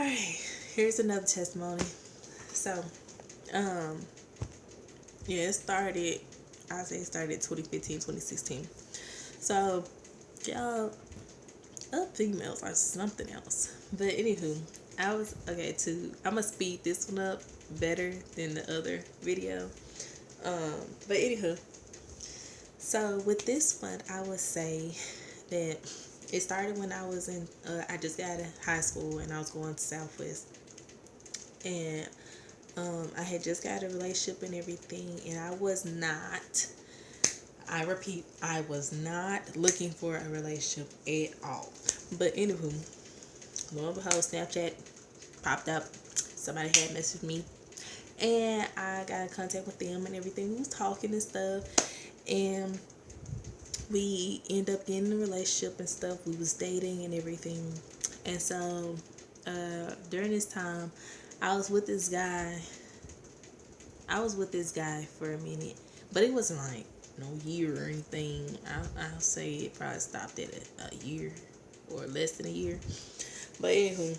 Alright, here's another testimony. So, um, yeah, I say it started 2015, 2016. So, y'all, up females are something else. But anywho, I'm gonna speed this one up better than the other video. But anywho, so with this one, I would say that it started when I just got out of high school and I was going to Southwest. And I had just got a relationship and everything, and I repeat, I was not looking for a relationship at all. But anywho, lo and behold, Snapchat popped up. Somebody had messaged me, and I got in contact with them and everything. We was talking and stuff, and we end up getting in a relationship and stuff. We was dating and everything, and so during this time, I was with this guy. I was with this guy for a minute, but it wasn't like no year or anything. I'll say it probably stopped at a year or less than a year. But anywho,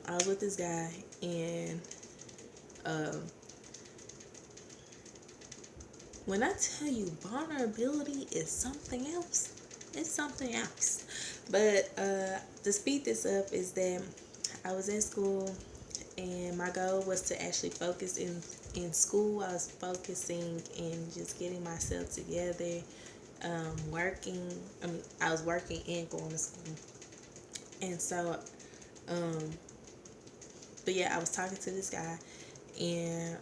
I was with this guy, and um, when I tell you vulnerability is something else, it's something else. But to speed this up is that I was in school, and my goal was to actually focus in school. I was focusing in just getting myself together, working. I was working and going to school, and so, um, but yeah, I was talking to this guy, and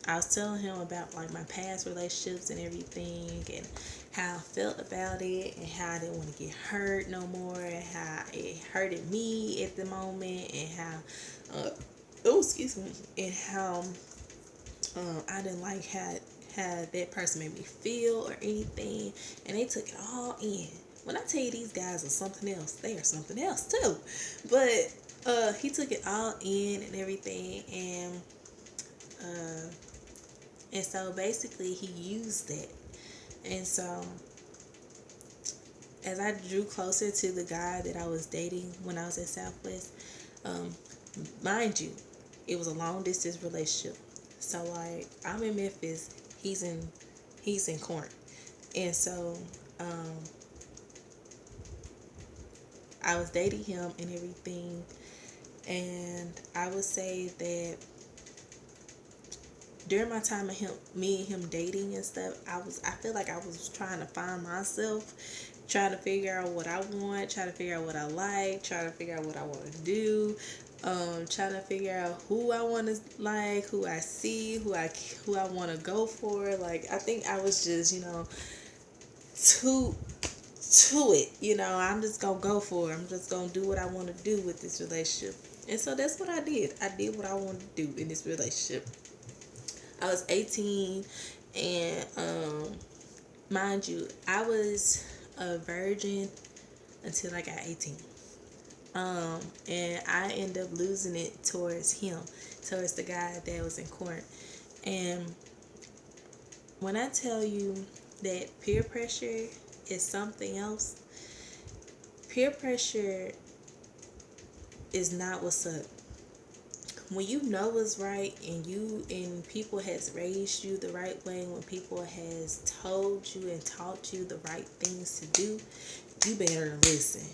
I was telling him about like my past relationships and everything, and how I felt about it, and how I didn't want to get hurt no more, and how it hurted me at the moment, and how oh, excuse me, and how I didn't like how that person made me feel or anything, and they took it all in. When I tell you these guys are something else, they are something else too. But he took it all in and everything, uh, and so basically he used that, and so as I drew closer to the guy that I was dating when I was at Southwest, um, mind you, it was a long distance relationship. So like I'm in Memphis, he's in Corinth, and so um, I was dating him and everything, and I would say that during my time of me and him dating and stuff, I feel like I was trying to find myself, trying to figure out what I want, trying to figure out what I like, trying to figure out what I want to do, trying to figure out who I want to like, who I see, who I want to go for. Like I think I was just too to it. I'm just gonna go for it. I'm just gonna do what I want to do with this relationship. And so that's what I did. I did what I wanted to do in this relationship. I was 18, and mind you, I was a virgin until I got 18. And I ended up losing it towards him, towards the guy that was in court. And when I tell you that peer pressure is something else, peer pressure is not what's up. When you know what's right, and people has raised you the right way, when people has told you and taught you the right things to do, you better listen.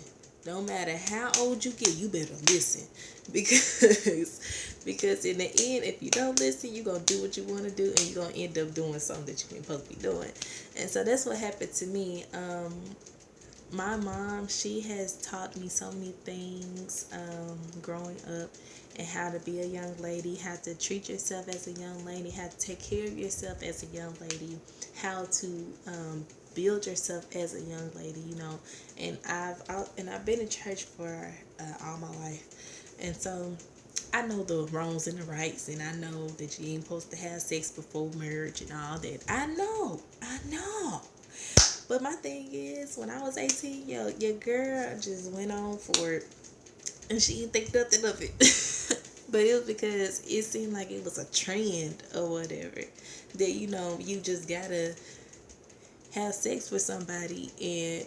No matter how old you get, you better listen, because in the end, if you don't listen, you're gonna do what you want to do, and you're gonna end up doing something that you ain't supposed to be doing. And so that's what happened to me. My mom, she has taught me so many things growing up, and how to be a young lady, how to treat yourself as a young lady, how to take care of yourself as a young lady, how to build yourself as a young lady, And I've been in church for all my life, and so I know the wrongs and the rights, and I know that you ain't supposed to have sex before marriage and all that. I know. But my thing is, when I was 18, your girl just went on for it, and she didn't think nothing of it. But it was because it seemed like it was a trend or whatever. That, you just gotta have sex with somebody and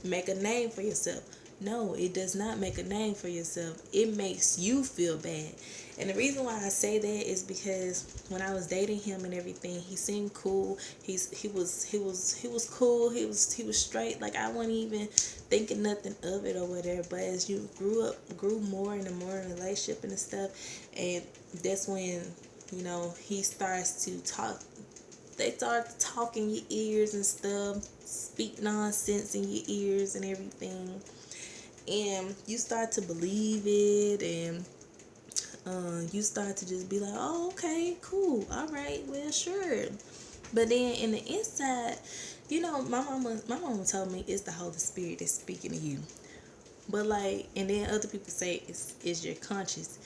make a name for yourself. No, it does not make a name for yourself. It makes you feel bad. And the reason why I say that is because when I was dating him and everything, he seemed cool. He was cool. He was straight. Like I wasn't even thinking nothing of it or whatever. But as you grew more and more in a relationship and stuff, and that's when he starts to talk. They start to talk in your ears and stuff, speak nonsense in your ears and everything, and you start to believe it, and you start to just be like, oh, okay, cool, all right, well, sure. But then in the inside, my mama told me it's the Holy Spirit that's speaking to you. But like, and then other people say it's your conscience,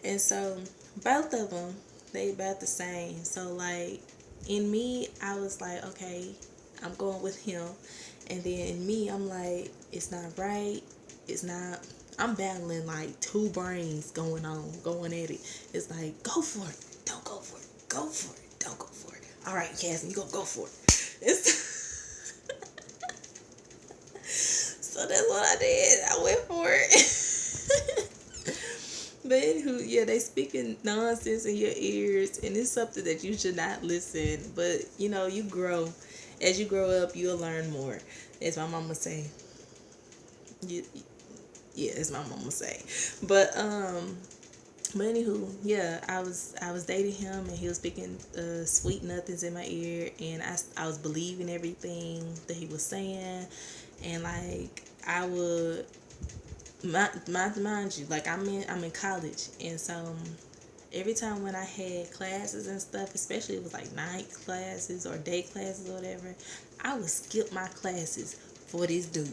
and so both of them, they about the same. So like, in me, I was like, okay, I'm going with him, and then in me, I'm like, it's not right, it's not. I'm battling like two brains going at it. It's like, go for it, don't go for it, go for it, don't go for it. All right, Cassie, you gonna go for it. It's So that's what I did. I went for it. But anywho, yeah, they speaking nonsense in your ears, and it's something that you should not listen. But you grow. As you grow up, you'll learn more. As my mama say. You, yeah, as my mama say. But anywho, yeah, I was dating him, and he was speaking sweet nothings in my ear, and I was believing everything that he was saying, and like I would, mind you, like I'm in college, and so every time when I had classes and stuff, especially it was like night classes or day classes or whatever, I would skip my classes for this dude.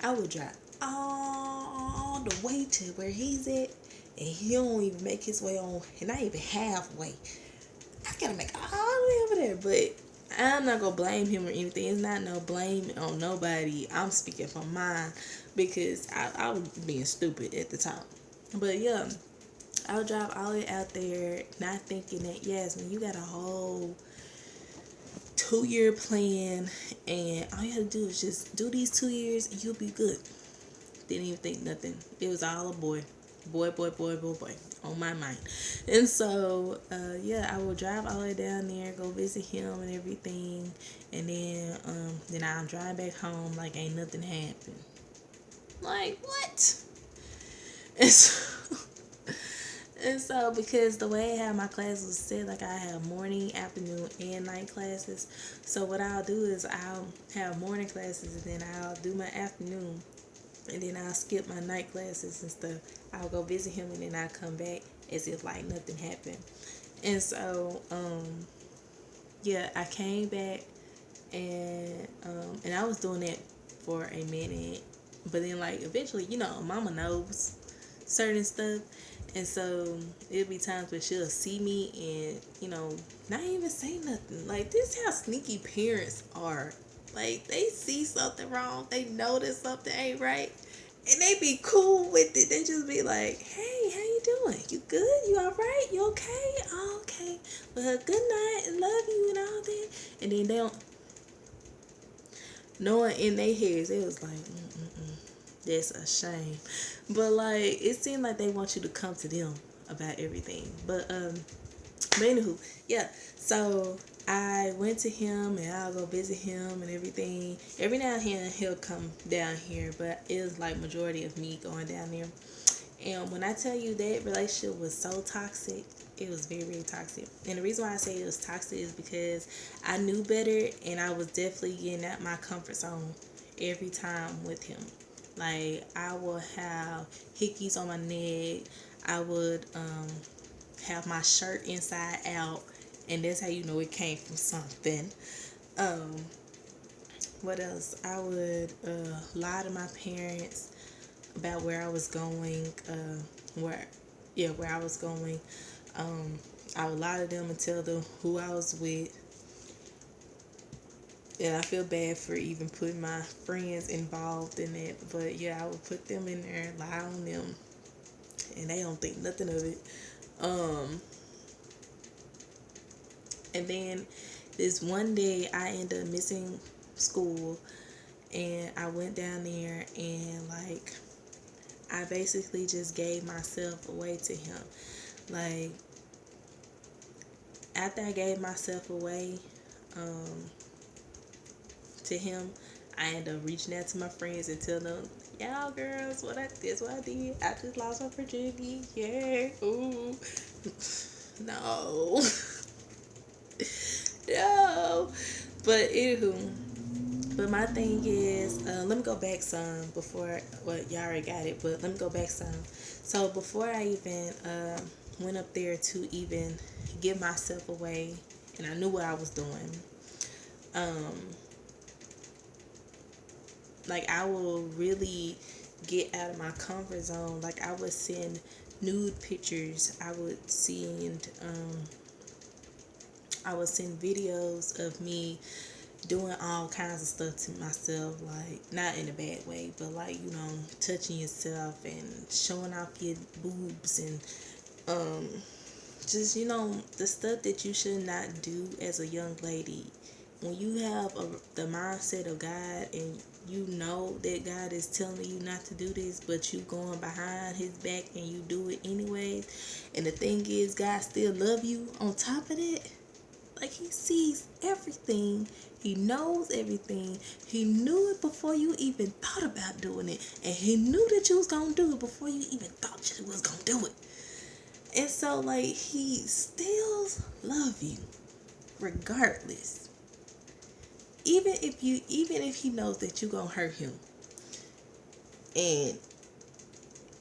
I would drive all the way to where he's at, and he don't even make his way on, and not even halfway. I gotta make all the way over there, but I'm not gonna blame him or anything. It's not no blame on nobody. I'm speaking from mine because I was being stupid at the time. But yeah, I would drive all the way out there, not thinking that Yasmin, you got a whole 2-year plan, and all you have to do is just do these 2 years, and you'll be good. Didn't even think nothing. It was all a boy. Boy, boy, boy, boy, boy. On my mind. And so, yeah, I will drive all the way down there, go visit him and everything. And then I'll drive back home like ain't nothing happened. Like, what? And so, and so because the way how my class was set, like I have morning, afternoon, and night classes. So what I'll do is I'll have morning classes, and then I'll do my afternoon, and then I'll skip my night classes and stuff. I'll go visit him, and then I'll come back as if like nothing happened. And so, yeah, I came back, and I was doing that for a minute, but then like eventually, mama knows certain stuff, and so it'll be times where she'll see me and not even say nothing. Like, this is how sneaky parents are. Like, they see something wrong, they notice something ain't right, and they be cool with it. They just be like, hey, how you doing? You good? You all right? You okay? Oh, okay. Well, good night, and love you and all that. And then they don't, knowing in their heads, it was like, that's a shame. But like, it seemed like they want you to come to them about everything. But anywho, yeah. So I went to him, and I'll go visit him and everything. Every now and then he'll come down here, but it was like majority of me going down there. And when I tell you that relationship was so toxic, it was very, very toxic. And the reason why I say it was toxic is because I knew better, and I was definitely getting out my comfort zone every time with him. Like, I would have hickeys on my neck. I would have my shirt inside out, and that's how you know it came from something. Um, what else? I would lie to my parents about where I was going, where I was going. I would lie to them and tell them who I was with. And I feel bad for even putting my friends involved in it. But yeah, I would put them in there, lie on them, and they don't think nothing of it. And then this one day I ended up missing school, and I went down there, and like I basically just gave myself away to him. Like, after I gave myself away um, to him, I ended up reaching out to my friends and telling them, y'all girls, that's what I did. I just lost my virginity. Yeah. Ooh. No. No. But anywho, but my thing is, let me go back some before, well, y'all already got it, but let me go back some. So before I even went up there to even give myself away, and I knew what I was doing, um, like, I will really get out of my comfort zone. Like, I would send nude pictures. I would send videos of me doing all kinds of stuff to myself, like, not in a bad way, but like, touching yourself and showing off your boobs and just, the stuff that you should not do as a young lady. When you have the mindset of God, and you know that God is telling you not to do this, but you going behind his back and you do it anyways, and the thing is, God still love you on top of it. Like, he sees everything. He knows everything. He knew it before you even thought about doing it. And he knew that you was going to do it before you even thought you was going to do it. And so, like, he still love you regardless. Even if he knows that you going to hurt him. And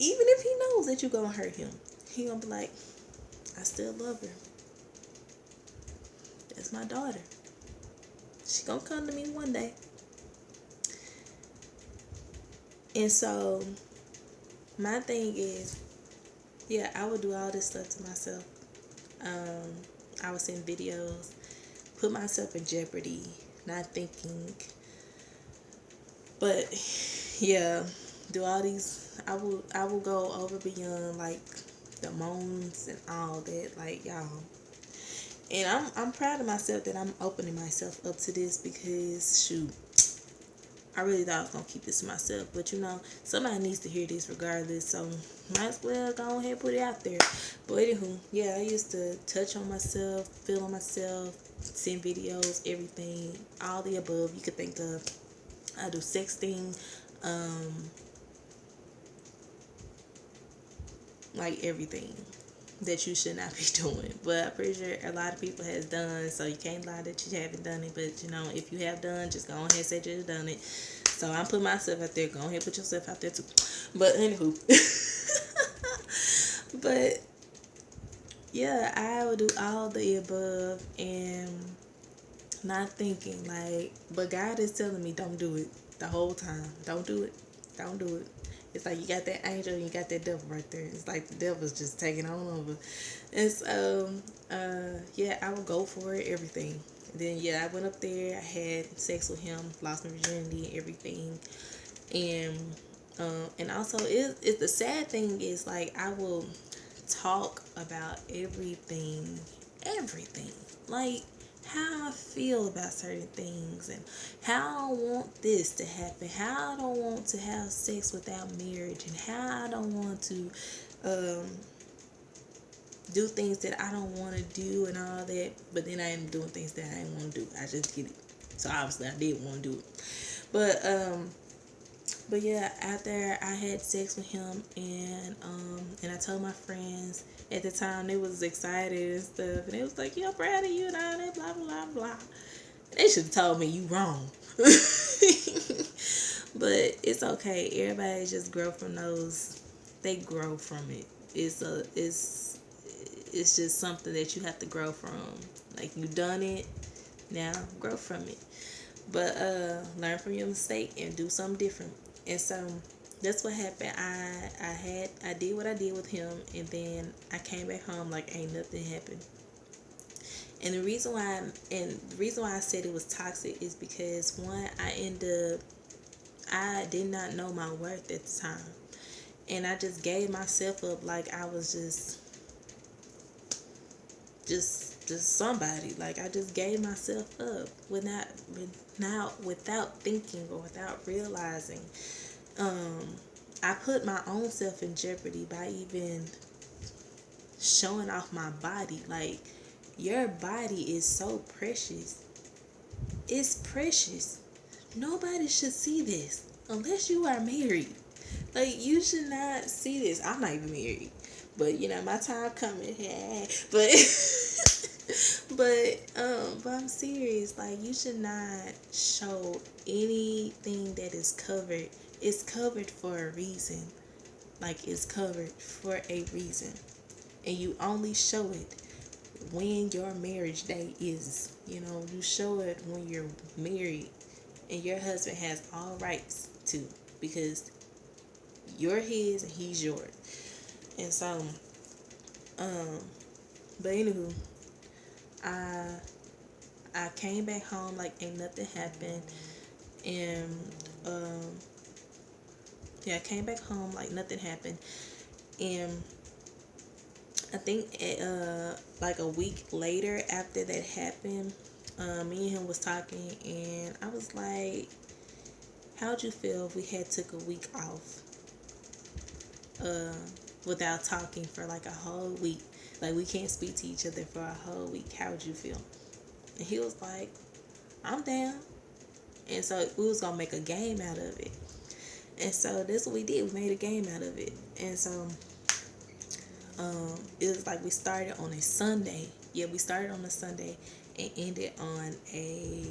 even if he knows that you going to hurt him, he going to be like, I still love her. That's my daughter. She gonna come to me one day. And so my thing is, yeah, I would do all this stuff to myself. I would send videos, put myself in jeopardy, not thinking. But yeah, do all these. I will go over beyond, like, the moans and all that, like, y'all. And I'm proud of myself that I'm opening myself up to this, because shoot, I really thought I was gonna keep this to myself, but somebody needs to hear this regardless, so might as well go ahead and put it out there. But anywho, yeah, I used to touch on myself, feel on myself, send videos, everything, all the above you could think of. I do sexting, like everything that you should not be doing. But I'm pretty sure a lot of people has done, so you can't lie that you haven't done it. But if you have done, just go ahead and say you've done it. So I'm putting myself out there. Go ahead and put yourself out there too. But anywho. But yeah, I would do all the above and not thinking, like, but God is telling me don't do it the whole time. Don't do it. Don't do it. It's like you got that angel and you got that devil right there. It's like the devil's just taking on over. And so, yeah, I would go for it, everything. And then, yeah, I went up there. I had sex with him, lost my virginity and everything. And also, it's the sad thing is, like, I will talk about everything. Like, how I feel about certain things and how I want this to happen, how I don't want to have sex without marriage, and how I don't want to do things that I don't want to do and all that. But then I am doing things that I didn't want to do. I just get it. So obviously I did want to do it. But yeah, after I had sex with him, and I told my friends at the time, they was excited and stuff, and they was like, "Yeah, I'm proud of you," and all that, blah blah blah. They should have told me you wrong. But it's okay. Everybody just grow from those. They grow from it. It's just something that you have to grow from. Like, you done it, now grow from it. But learn from your mistake and do something different. And so that's what happened. I did what I did with him, and then I came back home like ain't nothing happened. And the reason why I said it was toxic is because, one, I did not know my worth at the time. And I just gave myself up like I was just somebody. Like, I just gave myself up without thinking or without realizing. I put my own self in jeopardy by even showing off my body. Like, your body is so precious. It's precious. Nobody should see this unless you are married. Like, you should not see this. I'm not even married, but you know my time coming. Yeah. But but I'm serious. Like, you should not show anything that is covered. It's covered for a reason. Like, it's covered for a reason, and you only show it when your marriage day is. You know, you show it when you're married, and your husband has all rights to, because you're his and he's yours. And so, um, but anywho, I I came back home like ain't nothing happened, and um, yeah, I came back home like nothing happened, and I think like a week later after that happened, me and him was talking, and I was like, "How'd you feel if we had took a week off, uh, without talking for like a whole week? Like, we can't speak to each other for a whole week. How would you feel?" And he was like, "I'm down." And so we was gonna make a game out of it. And so that's what we did. We made a game out of it. And so it was like we started on a Sunday. Yeah, we started on a Sunday and ended on a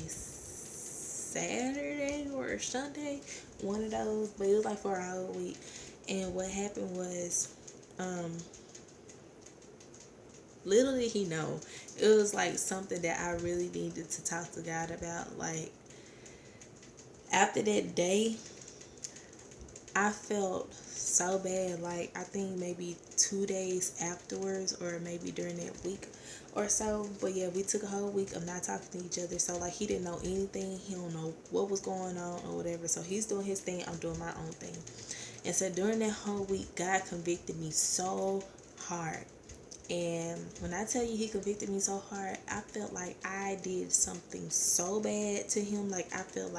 Saturday or a Sunday, one of those. But it was like for a whole week. And what happened was, little did he know, it was like something that I really needed to talk to God about. Like, after that day, I felt so bad. Like, I think maybe 2 days afterwards, or maybe during that week or so. But yeah, we took a whole week of not talking to each other. So like, he didn't know anything. He don't know what was going on or whatever. So he's doing his thing, I'm doing my own thing. And so during that whole week, God convicted me so hard. And when I tell you he convicted me so hard, I felt like I did something so bad to him. Like, I feel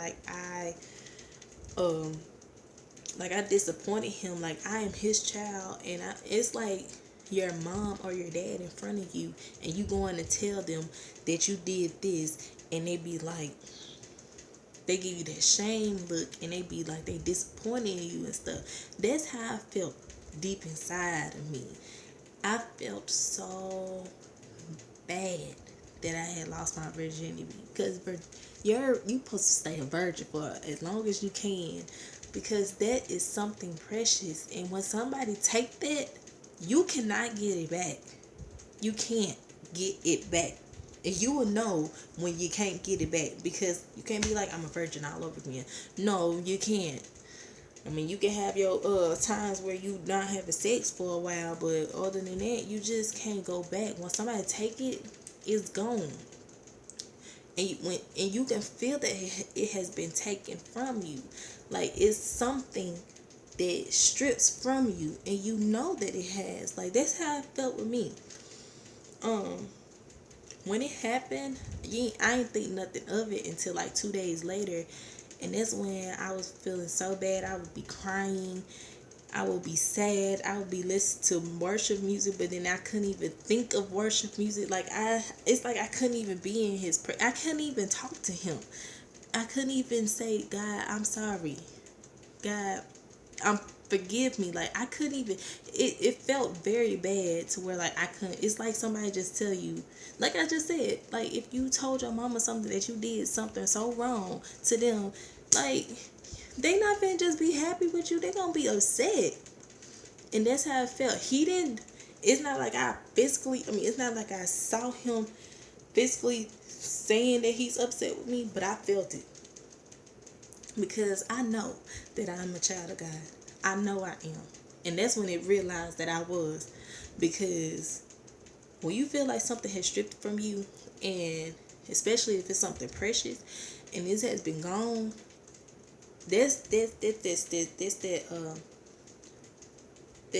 um like I disappointed him. Like, I am his child, and it's like your mom or your dad in front of you, and you going to tell them that you did this, and they be like, they give you that shame look, and they be like, they disappointed in you and stuff. That's how I felt deep inside of me. I felt so bad that I had lost my virginity, because you supposed to stay a virgin for as long as you can, because that is something precious. And when somebody take that, you cannot get it back. You can't get it back. And you will know when you can't get it back, because you can't be like, I'm a virgin all over again. No, you can't. I mean, you can have your times where you not having sex for a while, but other than that, you just can't go back. When somebody take it, it's gone. And you can feel that it has been taken from you. Like, it's something that strips from you, and you know that it has. Like, that's how I felt with me. When it happened, I didn't think nothing of it until like 2 days later. And that's when I was feeling so bad. I would be crying. I would be sad. I would be listening to worship music, but then I couldn't even think of worship music. Like, it's like I couldn't even be in his I couldn't even talk to him. I couldn't even say, God, I'm sorry. God, forgive me. Like, I couldn't even, it felt very bad to where like I couldn't. It's like somebody just tell you, like I just said, like, if you told your mama something that you did something so wrong to them, like, they not gonna just be happy with you, they gonna be upset. And that's how I felt. He didn't, it's not like it's not like I saw him physically saying that he's upset with me, but I felt it. Because I know that I'm a child of God. I know I am. And that's when it realized that I was. Because when you feel like something has stripped from you, and especially if it's something precious, and this has been gone, that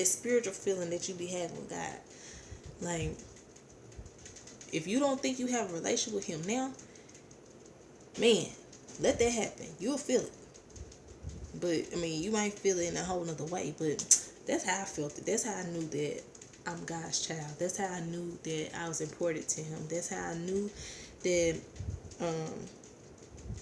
spiritual feeling that you be having with God. Like, if you don't think you have a relationship with him now, man, let that happen. You'll feel it. But I mean, you might feel it in a whole nother way. But that's how I felt it. That's how I knew that I'm God's child. That's how I knew that I was important to Him. That's how I knew that um,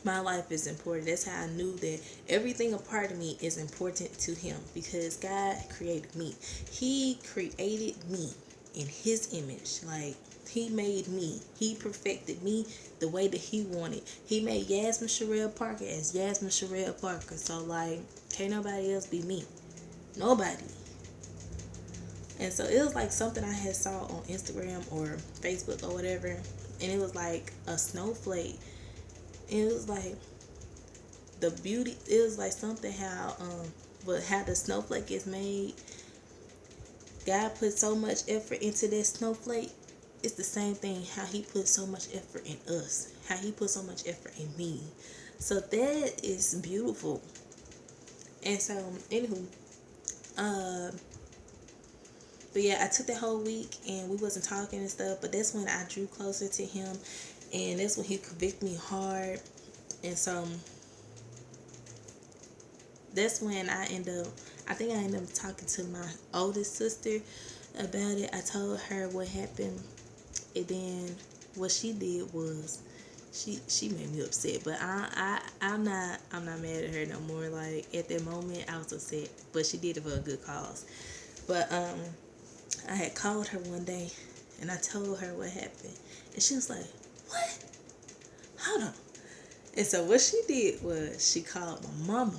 my life is important. That's how I knew that everything a part of me is important to Him, because God created me. He created me in His image. Like, He made me. He perfected me the way that He wanted. He made Yasmin Sherelle Parker as Yasmin Sherelle Parker. So, like, can't nobody else be me. Nobody. And so it was like something I had saw on Instagram or Facebook or whatever, and it was like a snowflake. And it was like the beauty. It was like something how but how the snowflake is made. God put so much effort into that snowflake. It's the same thing how He put so much effort in us. How He put so much effort in me. So that is beautiful. And so anywho, but yeah, I took that whole week and we wasn't talking and stuff. But that's when I drew closer to Him, and that's when He convicted me hard. And so that's when I think I ended up talking to my oldest sister about it. I told her what happened, and then what she did was she made me upset. But I'm not mad at her no more. Like, at that moment I was upset, but she did it for a good cause. But I had called her one day and I told her what happened, and she was like, "What? Hold on." And so what she did was she called my mama.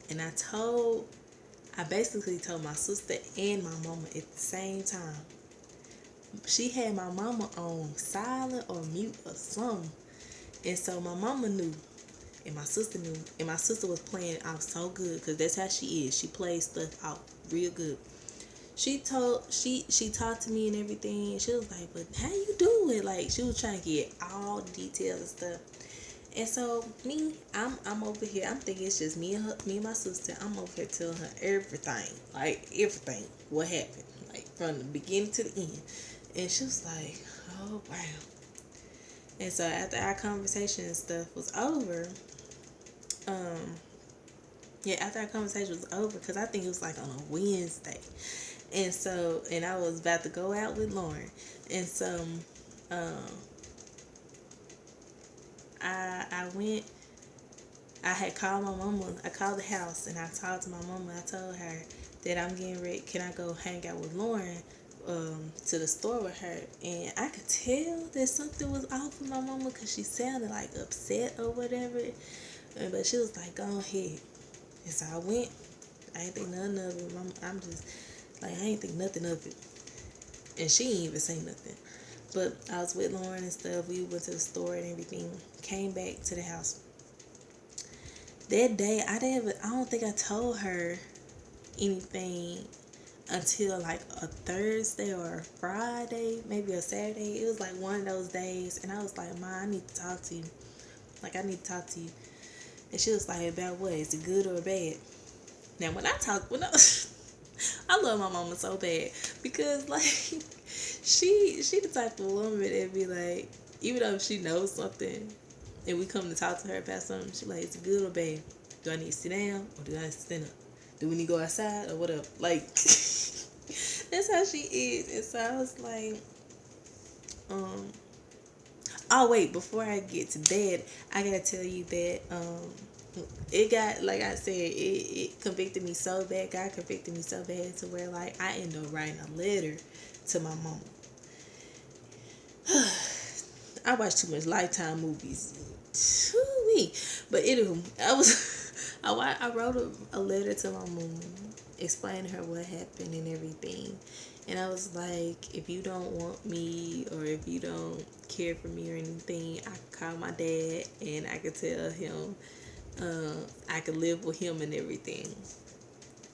And I basically told my sister and my mama at the same time. She had my mama on silent or mute or something. And so my mama knew, and my sister knew, and my sister was playing it out so good, because that's how she is. She plays stuff out real good. She talked to me and everything, and she was like, "But how you do it?" Like, she was trying to get all the details and stuff. And so me, I'm over here. I'm thinking it's just me and my sister. I'm over here telling her everything, like everything, what happened, like from the beginning to the end. And she was like, "Oh wow." And so after our conversation and stuff was over, after our conversation was over, because I think it was like on a Wednesday, and so I was about to go out with Lauren, and so um, I went. I had called my mama. I called the house and I talked to my mama. I told her that I'm getting ready. Can I go hang out with Lauren to the store with her? And I could tell that something was off with my mama, because she sounded like upset or whatever. But she was like, "Go ahead." And so I went. I ain't think nothing of it. I'm just like, I ain't think nothing of it. And she ain't even say nothing. But I was with Lauren and stuff. We went to the store and everything. Came back to the house. That day, I don't think I told her anything until like a Thursday or a Friday, maybe a Saturday. It was like one of those days, and I was like, "Ma, I need to talk to you. Like, I need to talk to you." And she was like, "About what? Is it good or bad?" Now, I love my mama so bad, because like she the type of woman that be like, even though she knows something and we come to talk to her about something, she like, "Is it good or bad? Do I need to sit down or do I need to stand up? Do we need to go outside or whatever?" Like that's how she is. And so I was like, oh wait, before I get to that, I gotta tell you that it got, like I said, it convicted me so bad. God convicted me so bad to where, like, I ended up writing a letter to my mama. I watch too much Lifetime movies. Too. But anywho, I wrote a letter to my mom explaining her what happened and everything. And I was like, if you don't want me or if you don't care for me or anything, I could call my dad and I could tell him I could live with him and everything.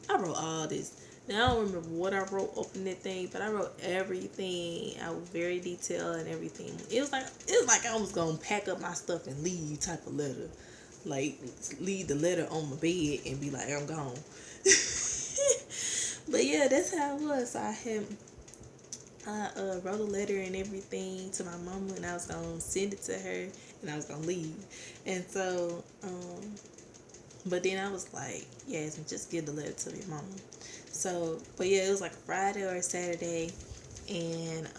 I wrote all this. Now I don't remember what I wrote up in that thing, but I wrote everything. I was very detailed and everything. It was like I was gonna pack up my stuff and leave type of letter. Like, leave the letter on my bed and be like, "I'm gone." But yeah, that's how it was. So I wrote a letter and everything to my mama, and I was gonna send it to her, and I was gonna leave. And so But then I was like, yes, just give the letter to your mama. So, but yeah, it was like a Friday or a Saturday, and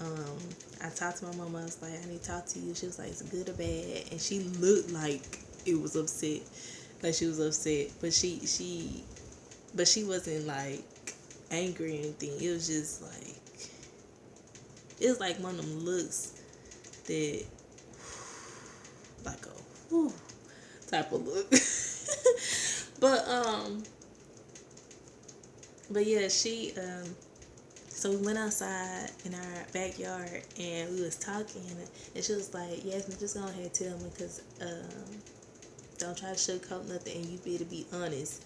I talked to my mama. I was like, I need to talk to you. She was like, is it good or bad? And she looked like it was upset, like she was upset, but she wasn't like angry or anything. It was just like, it was like one of them looks that, like a whew, type of look. but but yeah, so we went outside in our backyard and we was talking, and she was like, Yasmin, just go ahead and tell me, because don't try to sugarcoat nothing, and you better be honest.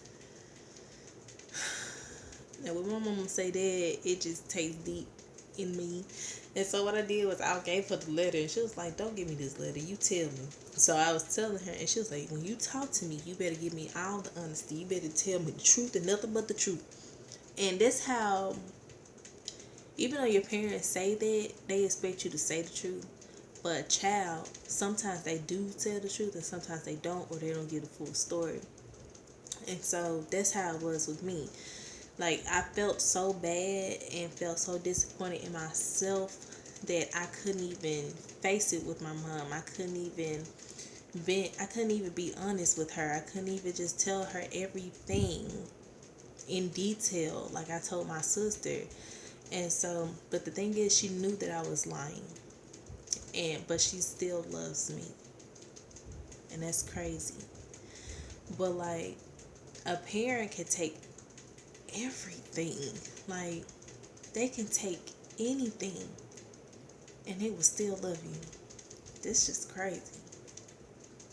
Now when my mama say that, it just tastes deep in me. And so what I did was I gave her the letter, and she was like, don't give me this letter, you tell me. So I was telling her, and she was like, when you talk to me, you better give me all the honesty. You better tell me the truth and nothing but the truth. And that's how, even though your parents say that, they expect you to say the truth. But a child, sometimes they do tell the truth and sometimes they don't, or they don't give the full story. And so that's how it was with me. Like, I felt so bad and felt so disappointed in myself that I couldn't even face it with my mom. I couldn't even be honest with her. I couldn't even just tell her everything in detail like I told my sister. And so, but the thing is, she knew that I was lying, but she still loves me, and that's crazy. But like, a parent can take everything, like they can take anything, and they will still love you. That's just crazy.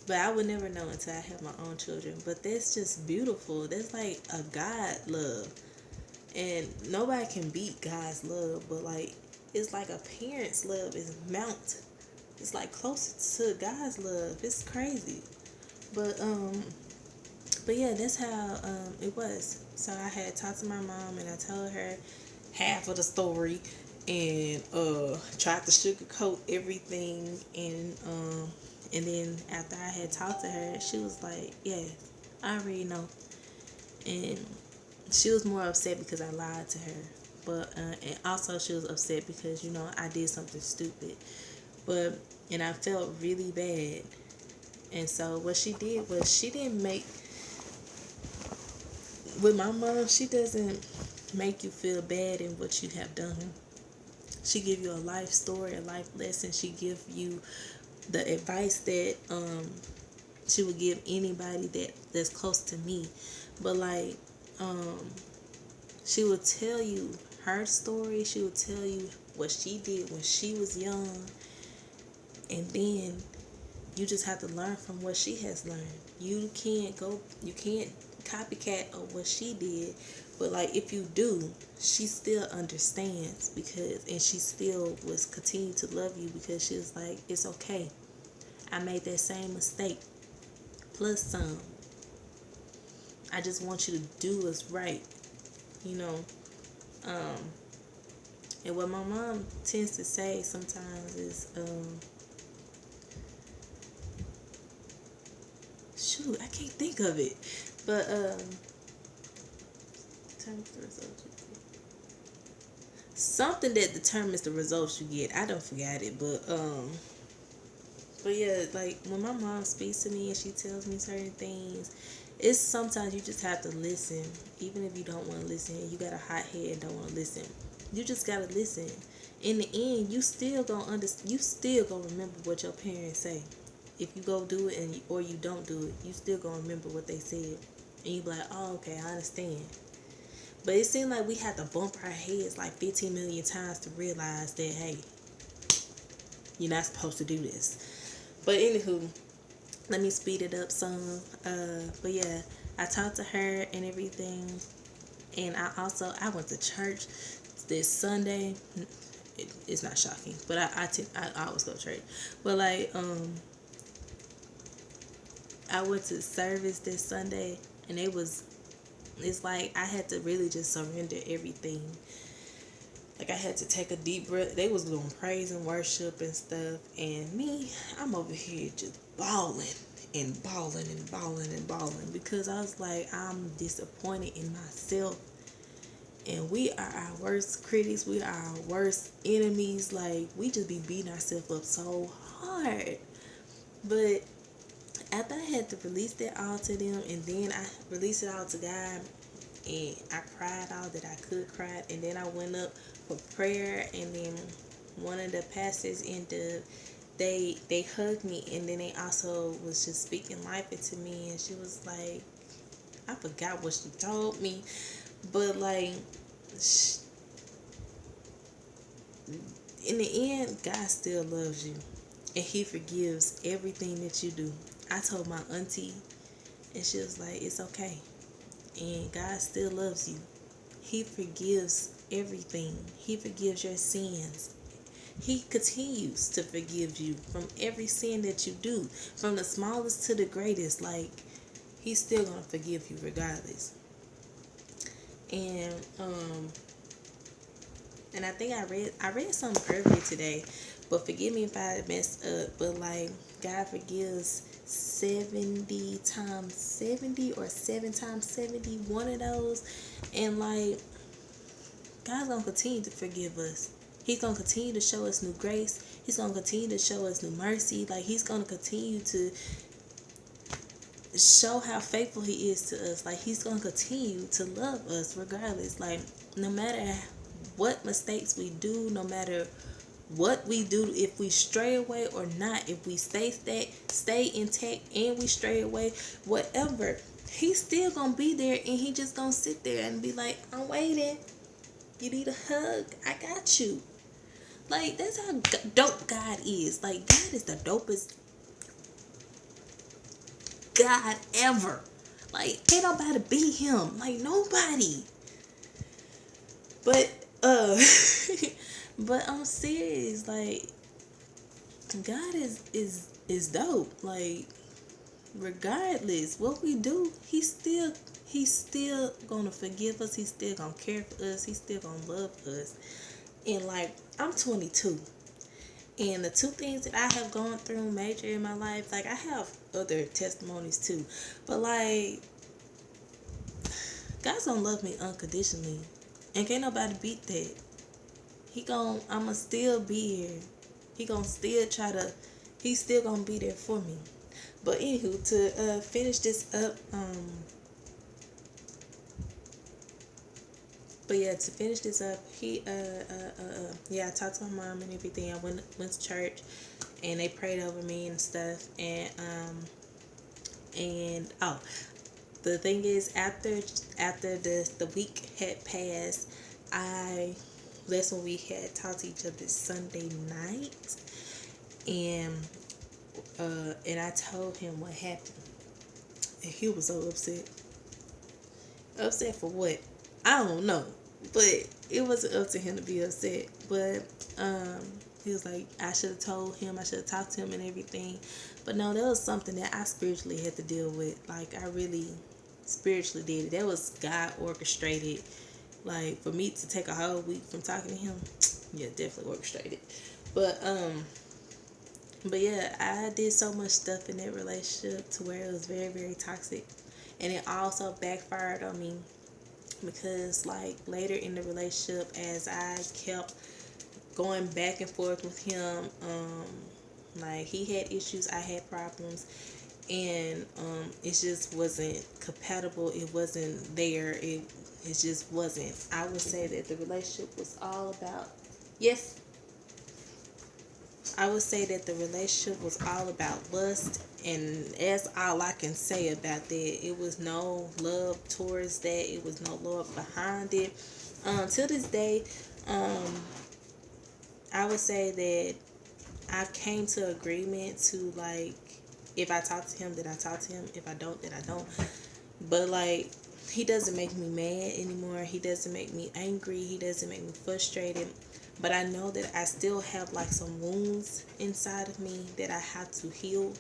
But I would never know until I have my own children. But that's just beautiful. That's like a God love. And nobody can beat God's love, but like, it's like a parent's love is mount. It's like closer to God's love. It's crazy. But but yeah, that's how it was. So I had talked to my mom and I told her half of the story, and tried to sugarcoat everything, and then after I had talked to her, she was like, yeah, I already know. And she was more upset because I lied to her, but and also she was upset because, I did something stupid, and I felt really bad. And so what she did was, she didn't make, with my mom, she doesn't make you feel bad in what you have done. She give you a life story, a life lesson. She give you the advice that she would give anybody that's close to me. But like, um she would tell you her story. She would tell you what she did when she was young, and then you just have to learn from what she has learned. You can't copycat of what she did, but like, if you do, she still understands, and she still was continue to love you, because she was like, it's okay. I made that same mistake plus some. I just want you to do what's right, you know. Um, and what my mom tends to say sometimes is, shoot, I can't think of it, but something that determines the results you get. I don't forget it, but yeah, like when my mom speaks to me and she tells me certain things, it's sometimes you just have to listen, even if you don't want to listen. You got a hot head and don't want to listen. You just gotta listen. In the end, you still gonna You still gonna remember what your parents say. If you go do it or you don't do it, you still gonna remember what they said, and you be like, oh, okay, I understand. But it seemed like we had to bump our heads like 15 million times to realize that, hey, you're not supposed to do this. But anywho, let me speed it up some. But yeah, I talked to her and everything, and I went to church this Sunday. It's not shocking, but I always go to church. But like, I went to service this Sunday, and it's like I had to really just surrender everything. Like, I had to take a deep breath. They was doing praise and worship and stuff, and me, I'm over here just bawling and bawling and bawling and bawling because I was like, I'm disappointed in myself. And we are our worst critics. We are our worst enemies. Like, we just be beating ourselves up so hard. But after I had to release that all to them, and then I released it all to God, and I cried all that I could cry, and then I went up for prayer, and then one of the pastors in the they hugged me, and then they also was just speaking life into me, and she was like, I forgot what she told me, but like, in the end, God still loves you, and He forgives everything that you do. I told my auntie, and she was like, it's okay, and God still loves you. He forgives everything. He forgives your sins. He continues to forgive you from every sin that you do, from the smallest to the greatest. Like, He's still gonna forgive you regardless. And and I think I read something earlier today, but forgive me if I messed up. But like, God forgives 70 times 70 or 7 times 70, one of those, and like, God's gonna continue to forgive us. He's gonna continue to show us new grace. He's gonna continue to show us new mercy. Like, He's gonna continue to show how faithful He is to us. Like, He's gonna continue to love us regardless. Like, no matter what mistakes we do, no matter what we do, if we stray away or not, if we stay intact and we stray away, whatever, He's still gonna be there, and He just gonna sit there and be like, I'm waiting. You need a hug? I got you. Like, that's how dope God is. Like, God is the dopest God ever. Like, ain't nobody beat Him. Like, nobody. But but I'm serious. Like, God is dope. Like, regardless what we do, He's still gonna forgive us. He's still gonna care for us. He's still gonna love us. And like, I'm 22, and the two things that I have gone through major in my life, like, I have other testimonies too, but like, God's gonna love me unconditionally, and can't nobody beat that. I'ma still be here. He's still gonna be there for me. But anywho, to finish this up, but yeah, to finish this up, I talked to my mom and everything. I went to church, and they prayed over me and stuff. And oh, the thing is, after the week had passed, that's when we had talked to each other Sunday night, and I told him what happened, and he was so upset. Upset for what? I don't know. But it wasn't up to him to be upset. But he was like, I should have told him, I should have talked to him and everything. But no, that was something that I spiritually had to deal with. Like, I really spiritually did it. That was God orchestrated. Like, for me to take a whole week from talking to him, yeah, definitely orchestrated. But yeah, I did so much stuff in that relationship to where it was very, very toxic. And it also backfired on me because, like, later in the relationship, as I kept going back and forth with him, like, he had issues, I had problems, and it just wasn't compatible. It wasn't there. It just wasn't. I would say that the relationship was all about, yes, I would say that the relationship was all about lust, and that's all I can say about that. It was no love towards that. It was no love behind it. To this day, I would say that I came to agreement to, like, if I talk to him, then I talk to him. If I don't, then I don't. But like, he doesn't make me mad anymore. He doesn't make me angry. He doesn't make me frustrated. But I know that I still have, like, some wounds inside of me that I have to heal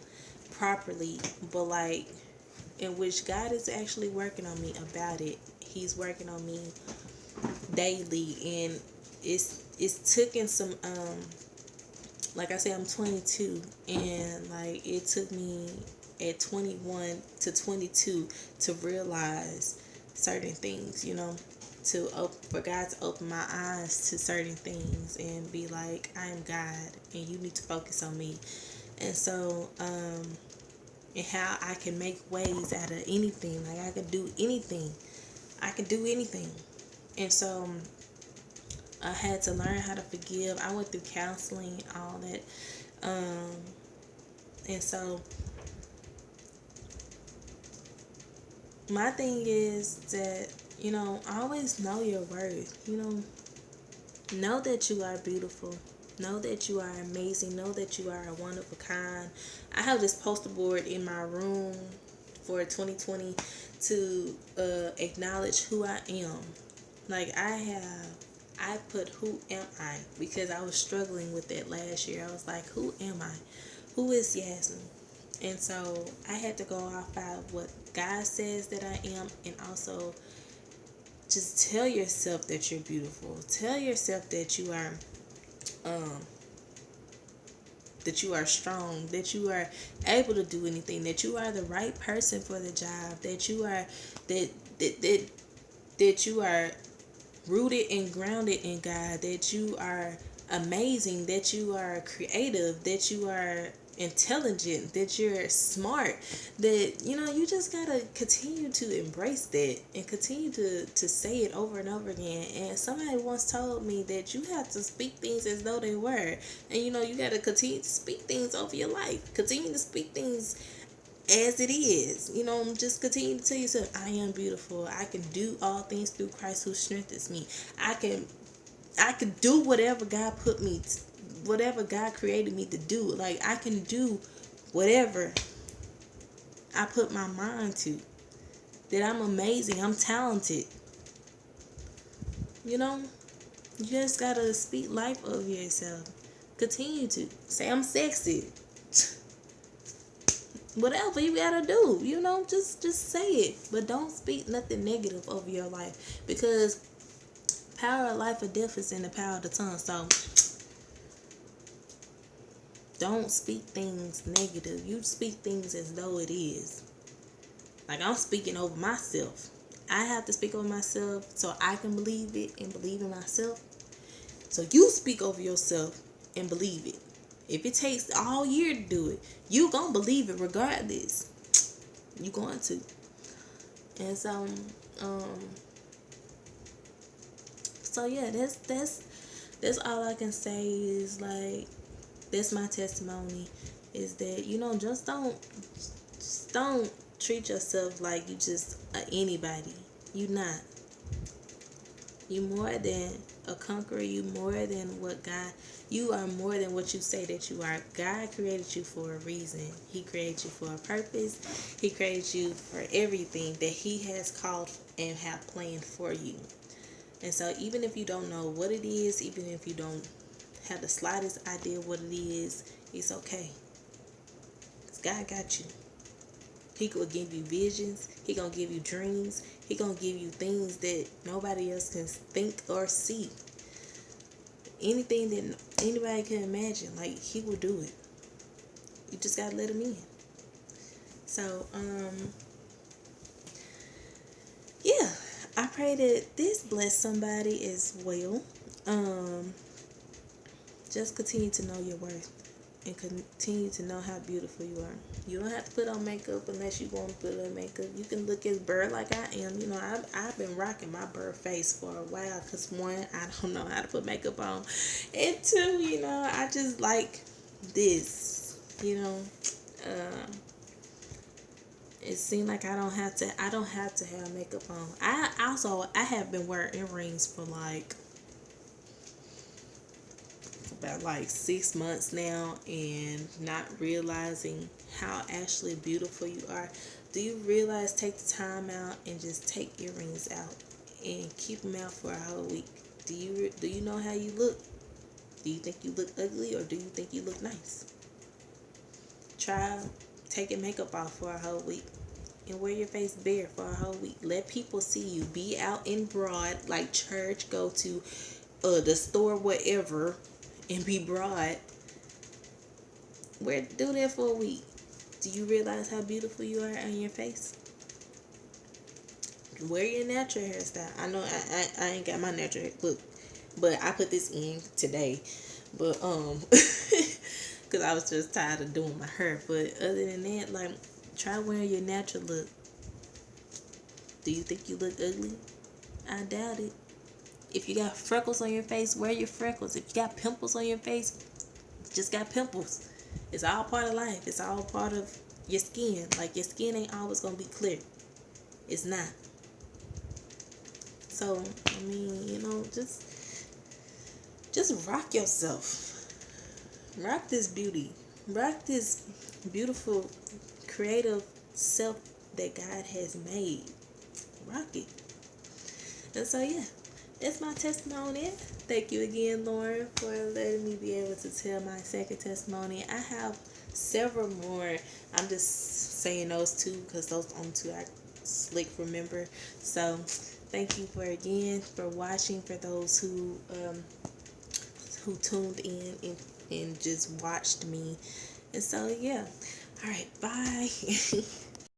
properly. But like, in which God is actually working on me about it. He's working on me daily, and it's taken some like I said, I'm 22, and like, it took me at 21 to 22 to realize certain things, for God to open my eyes to certain things and be like, I am God and you need to focus on me. And so, and how I can make ways out of anything. Like I can do anything. I can do anything. And so I had to learn how to forgive. I went through counseling, all that. And so my thing is that, always know your worth. Know that you are beautiful. Know that you are amazing. Know that you are a one of a kind. I have this poster board in my room for 2020 to acknowledge who I am. Like I put who am I, because I was struggling with that last year. I was like, who am I? Who is Yasmin? And so I had to go off of what God says that I am, and also just tell yourself that you're beautiful. Tell yourself that you are strong, that you are able to do anything, that you are the right person for the job, that you are that you are rooted and grounded in God, that you are amazing, that you are creative, that you are intelligent, that you're smart, that you just gotta continue to embrace that and continue to say it over and over again. And somebody once told me that you have to speak things as though they were, and you gotta continue to speak things over your life, continue to speak things as it is. Just continue to tell yourself, I am beautiful. I can do all things through Christ who strengthens me. I can do whatever God put me whatever God created me to do. Like I can do whatever I put my mind to. That I'm amazing. I'm talented. You just gotta speak life of yourself. Continue to say I'm sexy. Whatever you gotta do, just say it, but don't speak nothing negative over your life, because power of life or death is in the power of the tongue. So don't speak things negative. You speak things as though it is. Like I'm speaking over myself. I have to speak over myself so I can believe it and believe in myself. So you speak over yourself and believe it. If it takes all year to do it, you gonna believe it regardless. You going to. And so, yeah, that's all I can say is like, that's my testimony, is that just don't treat yourself like you just anybody. You not. You more than a conqueror. You more than what God. You are more than what you say that you are. God created you for a reason. He created you for a purpose. He created you for everything that He has called and have planned for you. And so even if you don't know what it is, even if you don't have the slightest idea what it is, it's okay. Because God got you. He will give you visions. He gonna give you dreams. He gonna give you things that nobody else can think or see. Anything that anybody can imagine, like He will do it. You just gotta let Him in. So, yeah, I pray that this bless somebody as well. Just continue to know your worth and continue to know how beautiful you are. You don't have to put on makeup unless you want to put on makeup. You can look as burr like I am. I've been rocking my burr face for a while because, one, I don't know how to put makeup on, and two, I just like this. It seemed like I don't have to have makeup on. I have been wearing earrings for like about like 6 months now and not realizing how actually beautiful you are. Do you realize, take the time out and just take earrings out and keep them out for a whole week? Do you know how you look? Do you think you look ugly, or do you think you look nice? Try taking makeup off for a whole week and wear your face bare for a whole week. Let people see you. Be out in broad, like church, go to the store, whatever, and be broad. Do that for a week. Do you realize how beautiful you are on your face? Wear your natural hairstyle. I know I ain't got my natural hair. Look, but I put this in today. But because I was just tired of doing my hair. But other than that, like, try wearing your natural look. Do you think you look ugly? I doubt it. If you got freckles on your face, wear your freckles. If you got pimples on your face, just got pimples. It's all part of life. It's all part of your skin. Like, your skin ain't always gonna be clear. It's not. So, I mean, just rock yourself. Rock this beauty. Rock this beautiful, creative self that God has made. Rock it. And so, yeah, that's my testimony. Thank you again, Lauren, for letting me be able to tell my second testimony. I have several more. I'm just saying those two because those only two I slick remember. So thank you for watching, for those who tuned in and just watched me. And so, yeah. All right, bye.